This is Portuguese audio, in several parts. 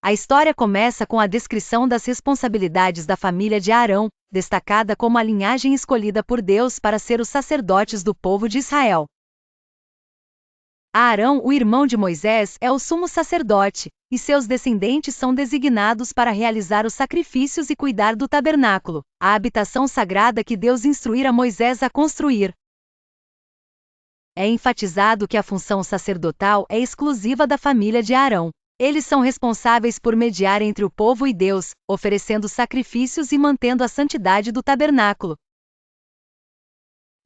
A história começa com a descrição das responsabilidades da família de Arão, destacada como a linhagem escolhida por Deus para ser os sacerdotes do povo de Israel. Arão, o irmão de Moisés, é o sumo sacerdote, e seus descendentes são designados para realizar os sacrifícios e cuidar do tabernáculo, a habitação sagrada que Deus instruíra Moisés a construir. É enfatizado que a função sacerdotal é exclusiva da família de Arão. Eles são responsáveis por mediar entre o povo e Deus, oferecendo sacrifícios e mantendo a santidade do tabernáculo.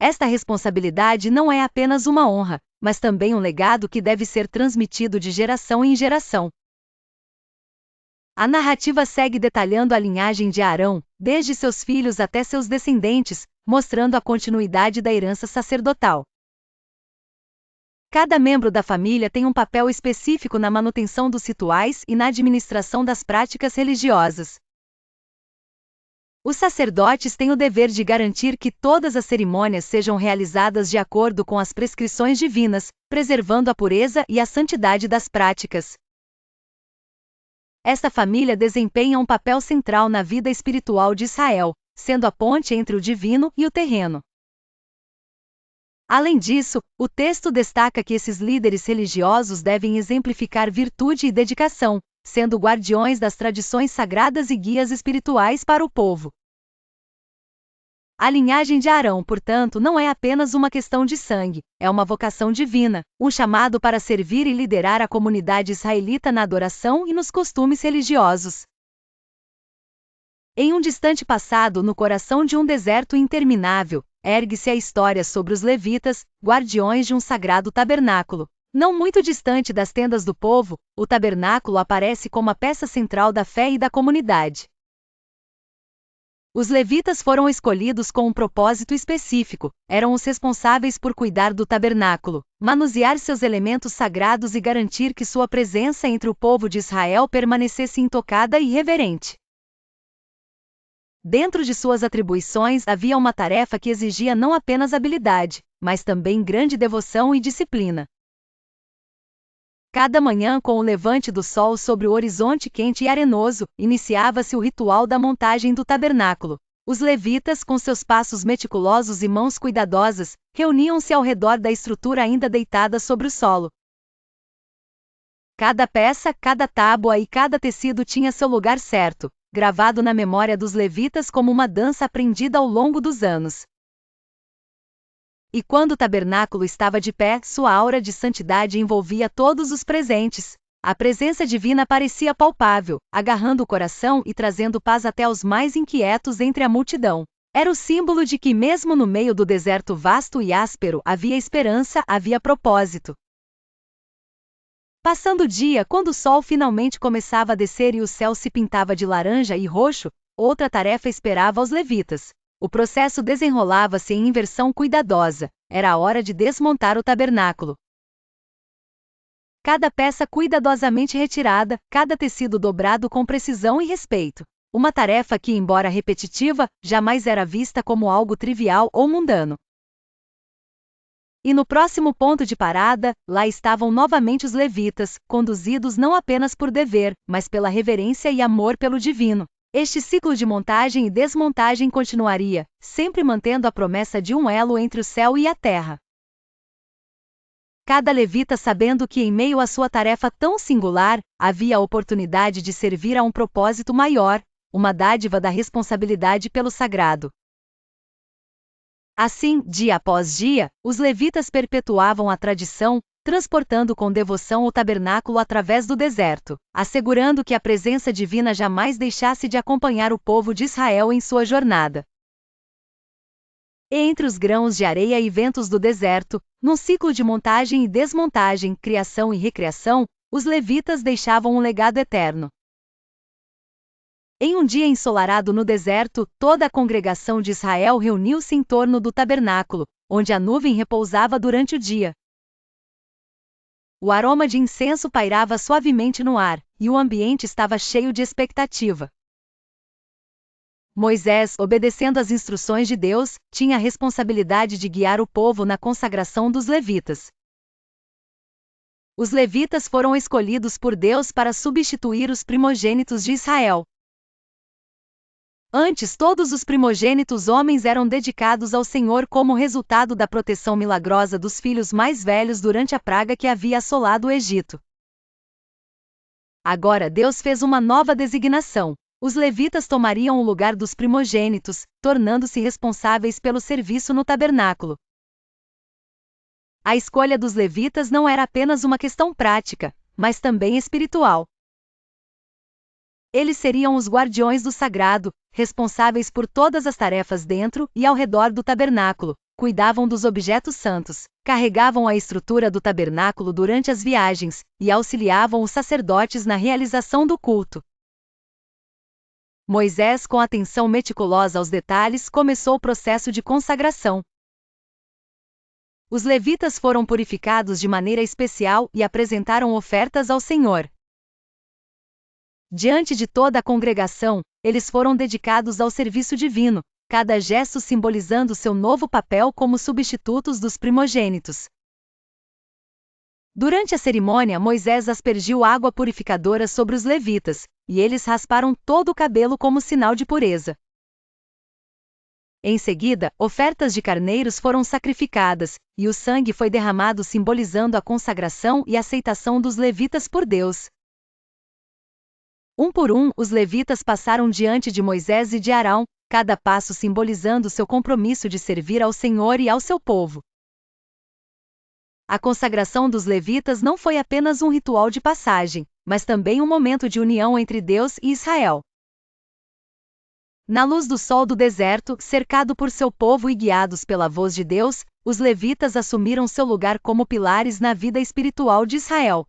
Esta responsabilidade não é apenas uma honra, mas também um legado que deve ser transmitido de geração em geração. A narrativa segue detalhando a linhagem de Arão, desde seus filhos até seus descendentes, mostrando a continuidade da herança sacerdotal. Cada membro da família tem um papel específico na manutenção dos rituais e na administração das práticas religiosas. Os sacerdotes têm o dever de garantir que todas as cerimônias sejam realizadas de acordo com as prescrições divinas, preservando a pureza e a santidade das práticas. Esta família desempenha um papel central na vida espiritual de Israel, sendo a ponte entre o divino e o terreno. Além disso, o texto destaca que esses líderes religiosos devem exemplificar virtude e dedicação, sendo guardiões das tradições sagradas e guias espirituais para o povo. A linhagem de Arão, portanto, não é apenas uma questão de sangue, é uma vocação divina, um chamado para servir e liderar a comunidade israelita na adoração e nos costumes religiosos. Em um distante passado, no coração de um deserto interminável, ergue-se a história sobre os levitas, guardiões de um sagrado tabernáculo. Não muito distante das tendas do povo, o tabernáculo aparece como a peça central da fé e da comunidade. Os levitas foram escolhidos com um propósito específico, eram os responsáveis por cuidar do tabernáculo, manusear seus elementos sagrados e garantir que sua presença entre o povo de Israel permanecesse intocada e reverente. Dentro de suas atribuições havia uma tarefa que exigia não apenas habilidade, mas também grande devoção e disciplina. Cada manhã, com o levante do sol sobre o horizonte quente e arenoso, iniciava-se o ritual da montagem do tabernáculo. Os levitas, com seus passos meticulosos e mãos cuidadosas, reuniam-se ao redor da estrutura ainda deitada sobre o solo. Cada peça, cada tábua e cada tecido tinha seu lugar certo, gravado na memória dos levitas como uma dança aprendida ao longo dos anos. E quando o tabernáculo estava de pé, sua aura de santidade envolvia todos os presentes. A presença divina parecia palpável, agarrando o coração e trazendo paz até aos mais inquietos entre a multidão. Era o símbolo de que mesmo no meio do deserto vasto e áspero havia esperança, havia propósito. Passando o dia, quando o sol finalmente começava a descer e o céu se pintava de laranja e roxo, outra tarefa esperava aos levitas. O processo desenrolava-se em inversão cuidadosa, era a hora de desmontar o tabernáculo. Cada peça cuidadosamente retirada, cada tecido dobrado com precisão e respeito. Uma tarefa que, embora repetitiva, jamais era vista como algo trivial ou mundano. E no próximo ponto de parada, lá estavam novamente os levitas, conduzidos não apenas por dever, mas pela reverência e amor pelo divino. Este ciclo de montagem e desmontagem continuaria, sempre mantendo a promessa de um elo entre o céu e a terra. Cada levita sabendo que em meio à sua tarefa tão singular, havia a oportunidade de servir a um propósito maior, uma dádiva da responsabilidade pelo sagrado. Assim, dia após dia, os levitas perpetuavam a tradição, transportando com devoção o tabernáculo através do deserto, assegurando que a presença divina jamais deixasse de acompanhar o povo de Israel em sua jornada. E entre os grãos de areia e ventos do deserto, num ciclo de montagem e desmontagem, criação e recriação, os levitas deixavam um legado eterno. Em um dia ensolarado no deserto, toda a congregação de Israel reuniu-se em torno do tabernáculo, onde a nuvem repousava durante o dia. O aroma de incenso pairava suavemente no ar, e o ambiente estava cheio de expectativa. Moisés, obedecendo às instruções de Deus, tinha a responsabilidade de guiar o povo na consagração dos levitas. Os levitas foram escolhidos por Deus para substituir os primogênitos de Israel. Antes, todos os primogênitos homens eram dedicados ao Senhor como resultado da proteção milagrosa dos filhos mais velhos durante a praga que havia assolado o Egito. Agora Deus fez uma nova designação. Os levitas tomariam o lugar dos primogênitos, tornando-se responsáveis pelo serviço no tabernáculo. A escolha dos levitas não era apenas uma questão prática, mas também espiritual. Eles seriam os guardiões do sagrado, responsáveis por todas as tarefas dentro e ao redor do tabernáculo, cuidavam dos objetos santos, carregavam a estrutura do tabernáculo durante as viagens, e auxiliavam os sacerdotes na realização do culto. Moisés, com atenção meticulosa aos detalhes, começou o processo de consagração. Os levitas foram purificados de maneira especial e apresentaram ofertas ao Senhor. Diante de toda a congregação, eles foram dedicados ao serviço divino, cada gesto simbolizando seu novo papel como substitutos dos primogênitos. Durante a cerimônia, Moisés aspergiu água purificadora sobre os levitas, e eles rasparam todo o cabelo como sinal de pureza. Em seguida, ofertas de carneiros foram sacrificadas, e o sangue foi derramado simbolizando a consagração e aceitação dos levitas por Deus. Um por um, os levitas passaram diante de Moisés e de Arão, cada passo simbolizando seu compromisso de servir ao Senhor e ao seu povo. A consagração dos levitas não foi apenas um ritual de passagem, mas também um momento de união entre Deus e Israel. Na luz do sol do deserto, cercado por seu povo e guiados pela voz de Deus, os levitas assumiram seu lugar como pilares na vida espiritual de Israel.